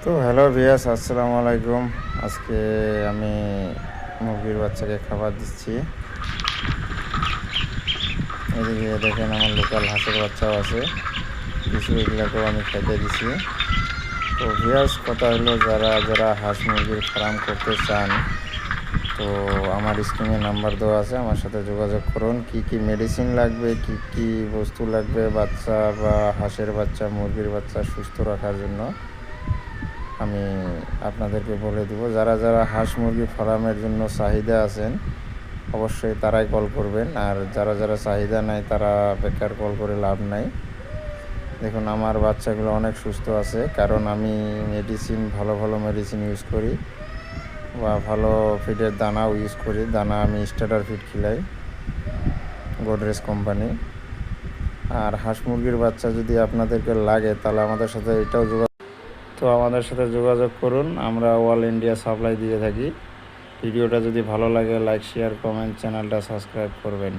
তো হ্যালো ভিয়াস, আসসালামু আলাইকুম। আজকে আমি মুরগির বাচ্চাকে খাবার দিচ্ছি। এদিকে দেখেন আমার লোকাল হাঁসের বাচ্চাও আছে, কিছু এগুলাকেও আমি খেতে দিছি। তো ভিয়াস, কথা হলো যারা যারা হাঁস মুরগির ফার্ম করতে চান, তো আমার স্ক্রিনে নাম্বার দেওয়া আছে, আমার সাথে যোগাযোগ করুন। কি কি মেডিসিন লাগবে, কি কি বস্তু লাগবে বাচ্চা বা হাঁসের বাচ্চা মুরগির বাচ্চা সুস্থ রাখার জন্য আমি আপনাদেরকে বলে দেব। যারা যারা হাঁস মুরগি ফার্মের জন্য চাহিদা আছেন অবশ্যই তারাই কল করবেন, আর যারা যারা চাহিদা নাই তারা বেকার কল করে লাভ নাই। দেখুন আমার বাচ্চাগুলো অনেক সুস্থ আছে, কারণ আমি ভালো ভালো মেডিসিন ইউজ করি বা ভালো ফিডের দানাও ইউজ করি। দানা আমি স্টার্টার ফিড খিলাই, গোদরেজ কোম্পানি। আর হাঁস মুরগির বাচ্চা যদি আপনাদেরকে লাগে তাহলে আমাদের সাথে যোগাযোগ করুন। আমরা অল ইন্ডিয়া সাপ্লাই দিয়ে থাকি। ভিডিওটা যদি ভালো লাগে লাইক শেয়ার কমেন্ট, চ্যানেলটা সাবস্ক্রাইব করবেন।